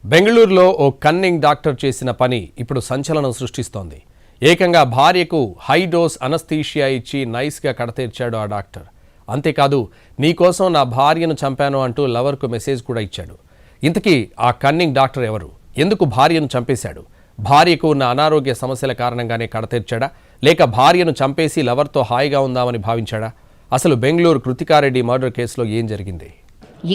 బెంగళూరులో ఓ cunning doctor చేసిన పని ఇప్పుడు సంచలనం సృష్టిస్తోంది. ఏకంగా భార్యకు హై డోస్ అనస్థీషియా ఇచ్చి నైస్గా కడతీర్చాడు ఆ డాక్టర్. అంతేకాదు, నీకోసం నా భార్యను చంపాను అంటూ లవర్కు మెసేజ్ కూడా ఇచ్చాడు. ఇంతకీ ఆ కన్నింగ్ డాక్టర్ ఎవరు? ఎందుకు భార్యను చంపేశాడు? భార్యకు ఉన్న అనారోగ్య సమస్యల కారణంగానే కడతీర్చాడా, లేక భార్యను చంపేసి లవర్తో హాయిగా ఉందామని భావించాడా? అసలు బెంగళూరు కృతికారెడ్డి మర్డర్ కేసులో ఏం జరిగింది?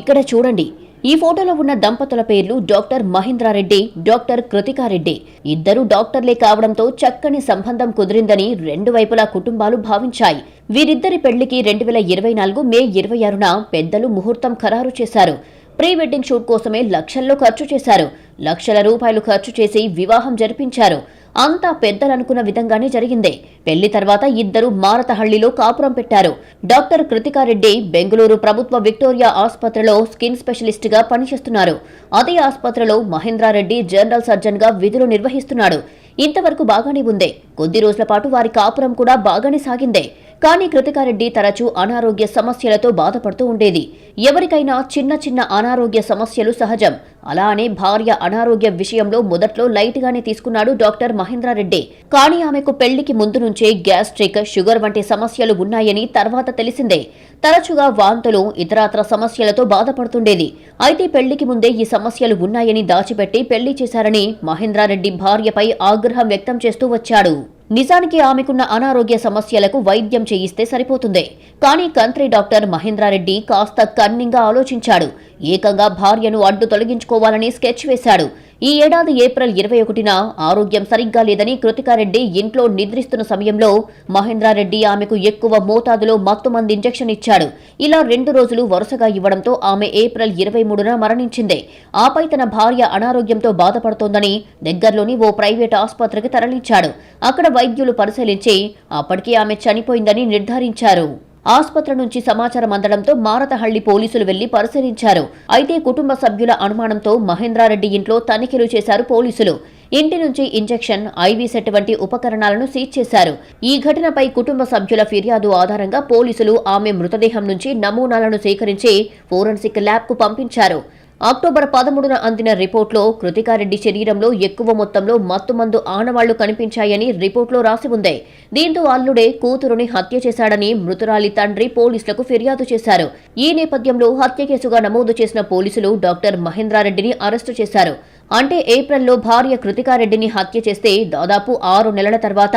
ఇక్కడ చూడండి. ఈ ఫోటోలో ఉన్న దంపతుల పేర్లు డాక్టర్ మహేంద్రారెడ్డి, డాక్టర్ కృతికారెడ్డి. ఇద్దరు డాక్టర్లే కావడంతో చక్కని సంబంధం కుదిరిందని రెండు వైపులా కుటుంబాలు భావించాయి. వీరిద్దరి పెళ్లికి 2024 మే 26న పెద్దలు ముహూర్తం ఖరారు చేశారు. ప్రీ వెడ్డింగ్ షూట్ కోసమే లక్షల్లో ఖర్చు చేశారు. లక్షల రూపాయలు ఖర్చు చేసి వివాహం జరిపించారు. అంతా పెద్దలనుకున్న విధంగానే జరిగింది. పెళ్లి తర్వాత ఇద్దరు మారతహళ్లిలో కాపురం పెట్టారు. డాక్టర్ కృతికారెడ్డి బెంగళూరు ప్రభుత్వ విక్టోరియా ఆసుపత్రిలో స్కిన్ స్పెషలిస్ట్ గా పనిచేస్తున్నారు. అదే ఆసుపత్రిలో మహేంద్రారెడ్డి జనరల్ సర్జన్ గా విధులు నిర్వహిస్తున్నాడు. ఇంతవరకు బాగానే ఉంది. కొద్ది రోజుల పాటు వారి కాపురం కూడా బాగానే సాగిందే. కానీ కృతికారెడ్డి తరచూ అనారోగ్య సమస్యలతో బాధపడుతూ ఉండేది. ఎవరికైనా చిన్న చిన్న అనారోగ్య సమస్యలు సహజం. అలానే భార్య అనారోగ్య విషయంలో మొదట్లో లైట్గానే తీసుకున్నాడు డాక్టర్ మహేంద్రారెడ్డి. కానీ ఆమెకు పెళ్లికి ముందు నుంచే గ్యాస్ట్రిక్, షుగర్ వంటి సమస్యలు ఉన్నాయని తర్వాత తెలిసిందే. తరచుగా వాంతులు, ఇతరాత్ర సమస్యలతో బాధపడుతుండేది. అయితే పెళ్లికి ముందే ఈ సమస్యలు ఉన్నాయని దాచిపెట్టి పెళ్లి చేశారని మహేంద్రారెడ్డి భార్యపై ఆగ్రహం వ్యక్తం చేస్తూ వచ్చాడు. నిజానికి ఆమెకున్న అనారోగ్య సమస్యలకు వైద్యం చేయిస్తే సరిపోతుంది. కానీ కంత్రి డాక్టర్ మహేంద్రారెడ్డి కాస్త కన్నింగా ఆలోచించాడు. ఏకంగా భార్యను అడ్డు తొలగించుకోవాలని స్కెచ్ వేశాడు. ఈ ఏడాది ఏప్రిల్ 21న ఆరోగ్యం సరిగ్గా లేదని కృతికారెడ్డి ఇంట్లో నిద్రిస్తున్న సమయంలో మహేంద్రారెడ్డి ఆమెకు ఎక్కువ మోతాదులో మత్తుమందు ఇంజెక్షన్ ఇచ్చాడు. ఇలా 2 రోజులు వరుసగా ఇవ్వడంతో ఆమె ఏప్రిల్ 23న మరణించింది. ఆపై తన భార్య అనారోగ్యంతో బాధపడుతోందని దగ్గరలోని ఓ ప్రైవేట్ ఆసుపత్రికి తరలించాడు. అక్కడ వైద్యులు పరిశీలించి అప్పటికే ఆమె చనిపోయిందని నిర్ధారించారు. ఆసుపత్రి నుంచి సమాచారం అందడంతో మారతహళ్లి పోలీసులు వెళ్లి పరిశీలించారు. అయితే కుటుంబ సభ్యుల అనుమానంతో మహేంద్రారెడ్డి ఇంట్లో తనిఖీలు చేశారు పోలీసులు. ఇంటి నుంచి ఇంజెక్షన్, ఐవీ సెట్ వంటి ఉపకరణాలను సీజ్ చేశారు. ఈ ఘటనపై కుటుంబ సభ్యుల ఫిర్యాదు ఆధారంగా పోలీసులు ఆమె మృతదేహం నుంచి నమూనాలను సేకరించి ఫోరెన్సిక్ ల్యాబ్కు పంపించారు. అక్టోబర్ 13న అందిన రిపోర్ట్లో కృతికారెడ్డి శరీరంలో ఎక్కువ మొత్తంలో మత్తుమందు ఆనవాళ్లు కనిపించాయని రిపోర్ట్లో రాసి ఉంది. దీంతో అల్లుడే కూతురుని హత్య చేశాడని మృతురాలి తండ్రి పోలీసులకు ఫిర్యాదు చేశారు. ఈ నేపథ్యంలో హత్య కేసుగా నమోదు చేసిన పోలీసులు డాక్టర్ మహేంద్రారెడ్డిని అరెస్టు చేశారు. అంటే ఏప్రిల్లో భార్య కృతికారెడ్డిని హత్య చేస్తే దాదాపు 6 నెలల తర్వాత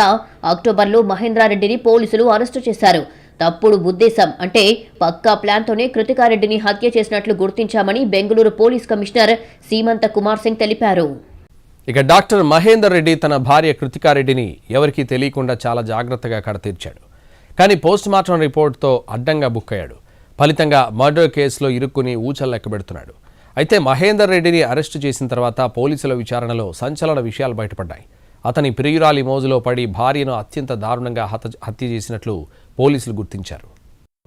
అక్టోబర్లో మహేంద్రారెడ్డిని పోలీసులు అరెస్టు చేశారు. తప్పుడు ఉద్దేశం అంటే పక్కా ప్లాన్తోనే కృతికారెడ్డిని హత్య చేసినట్లు గుర్తించామని బెంగళూరు పోలీస్ కమిషనర్ సీమంత కుమార్ సింగ్ తెలిపారు. ఇక డాక్టర్ మహేందర్ రెడ్డి తన భార్య కృతికారెడ్డిని ఎవరికీ తెలియకుండా చాలా జాగ్రత్తగా కడతీర్చాడు. కానీ పోస్టుమార్టం రిపోర్ట్తో అడ్డంగా బుక్ అయ్యాడు. ఫలితంగా మర్డర్ కేసులో ఇరుక్కుని ఊచలు లెక్కబెడుతున్నాడు. అయితే మహేందర్ రెడ్డిని అరెస్టు చేసిన తర్వాత పోలీసుల విచారణలో సంచలన విషయాలు బయటపడ్డాయి. అతని ప్రియురాలి మోజులో పడి భార్యను అత్యంత దారుణంగా హత్య చేసినట్లు పోలీసులు గుర్తించారు.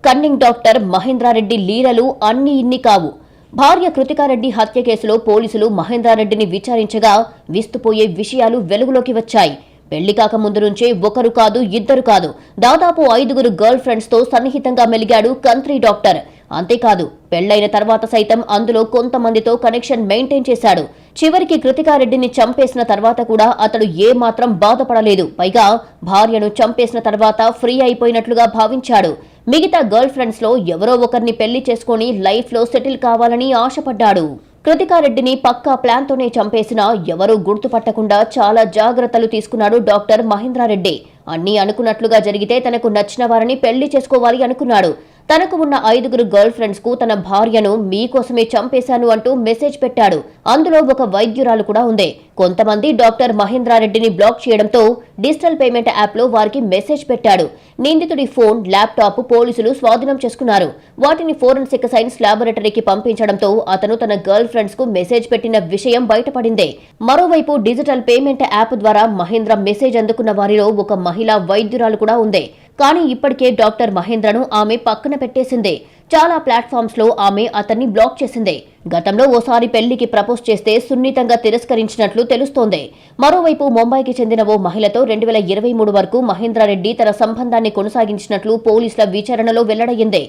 కన్నింగ్ డాక్టర్ మహేంద్రారెడ్డి లీలలు అన్ని ఇన్ని కావు. భార్య కృతికారెడ్డి హత్య కేసులో పోలీసులు మహేంద్రారెడ్డిని విచారించగా విస్తుపోయే విషయాలు వెలుగులోకి వచ్చాయి. పెళ్లి కాక ముందు నుంచే ఒకరు కాదు, ఇద్దరు కాదు, దాదాపు 5 గర్ల్ ఫ్రెండ్స్ తో సన్నిహితంగా మెలిగాడు కంత్రి డాక్టర్. అంతేకాదు, పెళ్లైన తర్వాత సైతం అందులో కొంతమందితో కనెక్షన్ మెయింటైన్ చేశాడు. చివరికి కృతికారెడ్డిని చంపేసిన తర్వాత కూడా అతడు ఏమాత్రం బాధపడలేదు. పైగా భార్యను చంపేసిన తర్వాత ఫ్రీ అయిపోయినట్లుగా భావించాడు. మిగతా గర్ల్ ఫ్రెండ్స్ లో ఎవరో ఒకరిని పెళ్లి చేసుకుని లైఫ్ లో సెటిల్ కావాలని ఆశపడ్డాడు. కృతికారెడ్డిని పక్కా ప్లాన్తోనే చంపేసినా ఎవరూ గుర్తుపట్టకుండా చాలా జాగ్రత్తలు తీసుకున్నాడు డాక్టర్ మహేంద్రారెడ్డి. అన్నీ అనుకున్నట్లుగా జరిగితే తనకు నచ్చిన వారిని పెళ్లి చేసుకోవాలి అనుకున్నాడు. తనకు ఉన్న 5 గర్ల్ ఫ్రెండ్స్ కు తన భార్యను మీకోసమే చంపేశాను అంటూ మెసేజ్ పెట్టాడు. అందులో ఒక వైద్యురాలు కూడా ఉంది. కొంతమంది డాక్టర్ మహేంద్రారెడ్డిని బ్లాక్ చేయడంతో డిజిటల్ పేమెంట్ యాప్లో వారికి మెసేజ్ పెట్టాడు. నిందితుడి ఫోన్, ల్యాప్టాప్ పోలీసులు స్వాధీనం చేసుకున్నారు. వాటిని ఫోరెన్సిక్ సైన్స్ ల్యాబొరేటరీకి పంపించడంతో అతను తన గర్ల్ ఫ్రెండ్స్ కు మెసేజ్ పెట్టిన విషయం బయటపడింది. మరోవైపు డిజిటల్ పేమెంట్ యాప్ ద్వారా మహేంద్ర మెసేజ్ అందుకున్న వారిలో ఒక మహిళా వైద్యురాలు కూడా ఉంది. కానీ ఇప్పటికే డాక్టర్ మహేంద్రను ఆమె పక్కన పెట్టేసింది. చాలా ప్లాట్ఫామ్స్ లో ఆమె అతన్ని బ్లాక్ చేసింది. గతంలో ఓసారి పెళ్లికి ప్రపోజ్ చేస్తే సున్నితంగా తిరస్కరించినట్లు తెలుస్తోంది. మరోవైపు ముంబైకి చెందిన ఓ మహిళతో 2023 వరకు మహేంద్రారెడ్డి తన సంబంధాన్ని కొనసాగించినట్లు పోలీసుల విచారణలో వెల్లడయ్యింది.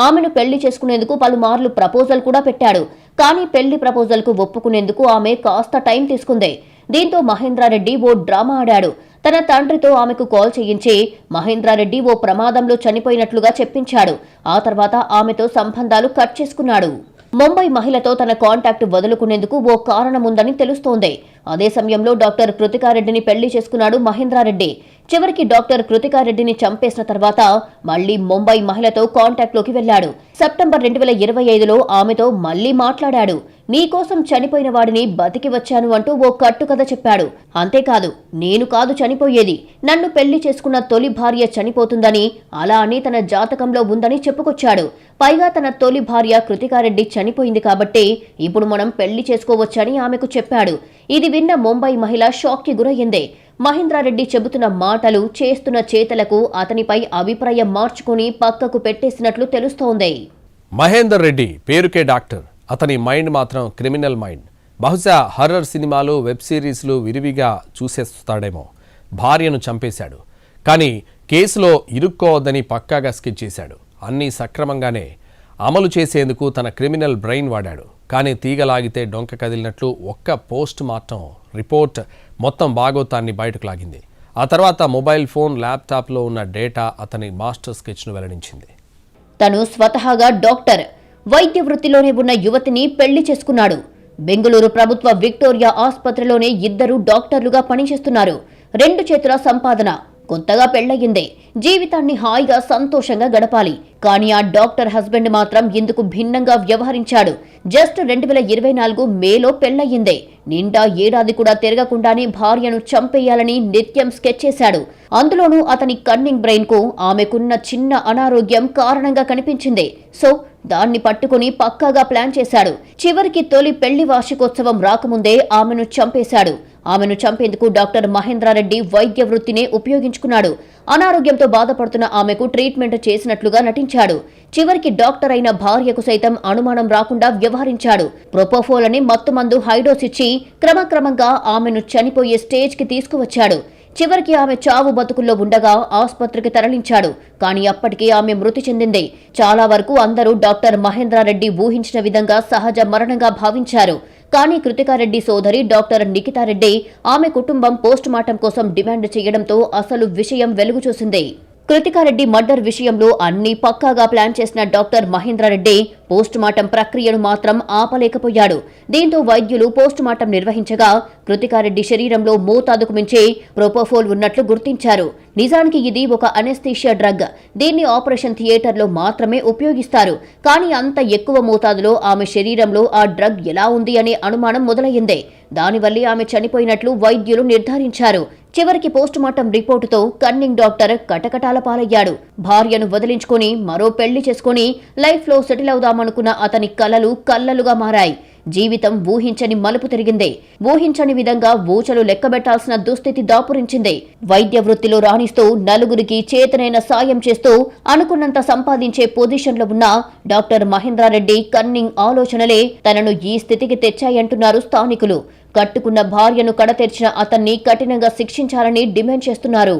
ఆమెను పెళ్లి చేసుకునేందుకు పలుమార్లు ప్రపోజల్ కూడా పెట్టాడు. కానీ పెళ్లి ప్రపోజల్కు ఒప్పుకునేందుకు ఆమె కాస్త టైం తీసుకుంది. దీంతో మహేంద్రారెడ్డి ఓ డ్రామా ఆడాడు. తన తండ్రితో ఆమెకు కాల్ చేయించి మహేంద్రారెడ్డి ఓ ప్రమాదంలో చనిపోయినట్లుగా చెప్పించాడు. ఆ తర్వాత ఆమెతో సంబంధాలు కట్ చేసుకున్నాడు. ముంబై మహిళతో తన కాంటాక్ట్ వదులుకునేందుకు ఓ కారణముందని తెలుస్తోంది. అదే సమయంలో డాక్టర్ కృతికారెడ్డిని పెళ్లి చేసుకున్నాడు మహేంద్రారెడ్డి. చివరికి డాక్టర్ కృతికారెడ్డిని చంపేసిన తర్వాత మళ్లీ ముంబై మహిళతో కాంటాక్ట్లోకి వెళ్లాడు. సెప్టెంబర్ 2025లో ఆమెతో మళ్లీ మాట్లాడాడు. నీకోసం చనిపోయిన వాడిని బతికి వచ్చాను అంటూ ఓ కట్టుకథ చెప్పాడు. అంతేకాదు, నేను కాదు చనిపోయేది, నన్ను పెళ్లి చేసుకున్న తొలి భార్య చనిపోతుందని, అలా అని తన జాతకంలో ఉందని చెప్పుకొచ్చాడు. పైగా తన తొలి భార్య కృతికారెడ్డి చనిపోయింది కాబట్టి ఇప్పుడు మనం పెళ్లి చేసుకోవచ్చని ఆమెకు చెప్పాడు. ఇది విన్న ముంబై మహిళ షాక్కి గురయ్యింది. మహేంద్రారెడ్డి చెబుతున్న మాటలు, చేస్తున్న చేతలకు అతనిపై అభిప్రాయం మార్చుకుని పక్కకు పెట్టేసినట్లు తెలుస్తోంది. మహేందర్ రెడ్డి పేరుకే డాక్టర్, అతని మైండ్ మాత్రం క్రిమినల్ మైండ్. బహుశా హర్రర్ సినిమాలు, వెబ్ సిరీస్లు విరివిగా చూసేస్తాడేమో. భార్యను చంపేశాడు, కానీ కేసులో ఇరుక్కోవద్దని పక్కాగా స్కెచ్ చేశాడు. అన్నీ సక్రమంగానే అమలు చేసేందుకు తన క్రిమినల్ బ్రెయిన్ వాడాడు. కానీ తీగలాగితే డొంక కదిలినట్లు ఒక్క పోస్ట్ మార్టం రిపోర్ట్ మొత్తం భాగోతాన్ని బయటకు లాగింది. ఆ తర్వాత మొబైల్ ఫోన్, ల్యాప్టాప్లో ఉన్న డేటా అతని మాస్టర్ స్కెచ్ను వెల్లడించింది. తను స్వతహాగా డాక్టర్, వైద్య వృత్తిలోనే ఉన్న యువతిని పెళ్లి చేసుకున్నాడు. బెంగళూరు ప్రభుత్వ విక్టోరియా ఆసుపత్రిలోనే ఇద్దరు డాక్టర్లుగా పనిచేస్తున్నారు. 2 చేతుల సంపాదన. కొత్తగా పెళ్లయ్యిందే. జీవితాన్ని హాయిగా సంతోషంగా గడపాలి. కానీ ఆ డాక్టర్ హస్బెండ్ మాత్రం ఇందుకు భిన్నంగా వ్యవహరించాడు. జస్ట్ 2024 మేలో పెళ్లయ్యిందే. నిండా ఏడాది కూడా తిరగకుండానే భార్యను చంపేయాలని నిత్యం స్కెచ్ చేశాడు. అందులోనూ అతని కన్నింగ్ బ్రెయిన్ కు ఆమెకున్న చిన్న అనారోగ్యం కారణంగా కనిపించింది. సో దాన్ని పట్టుకుని పక్కాగా ప్లాన్ చేశాడు. చివరికి తొలి పెళ్లి వార్షికోత్సవం రాకముందే ఆమెను చంపేశాడు. ఆమెను చంపేందుకు డాక్టర్ మహేంద్రారెడ్డి వైద్య వృత్తినే ఉపయోగించుకున్నాడు. అనారోగ్యంతో బాధపడుతున్న ఆమెకు ట్రీట్మెంట్ చేసినట్లుగా నటించాడు. చివరికి డాక్టర్ అయిన భార్యకు సైతం అనుమానం రాకుండా వ్యవహరించాడు. ప్రొపోఫోల్ అని మత్తుమందు హైడోస్ ఇచ్చి క్రమక్రమంగా ఆమెను చనిపోయే స్టేజ్కి తీసుకువచ్చాడు. చివరికి ఆమె చావు బతుకుల్లో ఉండగా ఆసుపత్రికి తరలించాడు. కానీ అప్పటికే ఆమె మృతి చెందింది. చాలా వరకు అందరూ డాక్టర్ మహేంద్రారెడ్డి ఊహించిన విధంగా సహజ మరణంగా భావించారు. కానీ కృతికారెడ్డి సోదరి డాక్టర్ నిఖితారెడ్డి, ఆమె కుటుంబం పోస్ట్ మార్టం కోసం డిమాండ్ చేయడంతో అసలు విషయం వెలుగు చూసింది. కృతికారెడ్డి మర్డర్ విషయంలో అన్ని పక్కాగా ప్లాన్ చేసిన డాక్టర్ మహేంద్రారెడ్డి పోస్ట్ మార్టం ప్రక్రియను మాత్రం ఆపలేకపోయాడు. దీంతో వైద్యులు పోస్ట్ మార్టం నిర్వహించగా కృతికారెడ్డి శరీరంలో మోతాదుకు మించి ప్రొపోఫోల్ ఉన్నట్లు గుర్తించారు. నిజానికి ఇది ఒక అనెస్థీషియా డ్రగ్. దీన్ని ఆపరేషన్ థియేటర్లో మాత్రమే ఉపయోగిస్తారు. కానీ అంత ఎక్కువ మోతాదులో ఆమె శరీరంలో ఆ డ్రగ్ ఎలా ఉంది అనే అనుమానం మొదలయ్యింది. దానివల్లే ఆమె చనిపోయినట్లు వైద్యులు నిర్ధారించారు. చివరికి పోస్ట్ మార్టం రిపోర్టుతో కన్నింగ్ డాక్టర్ కటకటాల పాలయ్యాడు. భార్యను వదిలించుకొని మరో పెళ్లి చేసుకుని లైఫ్లో సెటిల్ అవుదామనుకున్న అతని కలలు కల్లలుగా మారాయి. జీవితం ఊహించని మలుపు తిరిగింది. ఊహించని విధంగా ఊచలు లెక్కబెట్టాల్సిన దుస్థితి దాపురించింది. వైద్య వృత్తిలో రాణిస్తూ నలుగురికి చేతనైన సాయం చేస్తూ అనుకున్నంత సంపాదించే పొజిషన్లో ఉన్న డాక్టర్ మహేంద్రారెడ్డి కన్నింగ్ ఆలోచనలే తనను ఈ స్థితికి తెచ్చాయంటున్నారు స్థానికులు. కట్టుకున్న భార్యను కడతెర్చిన అతన్ని కఠినంగా శిక్షించాలని డిమాండ్ చేస్తున్నారు.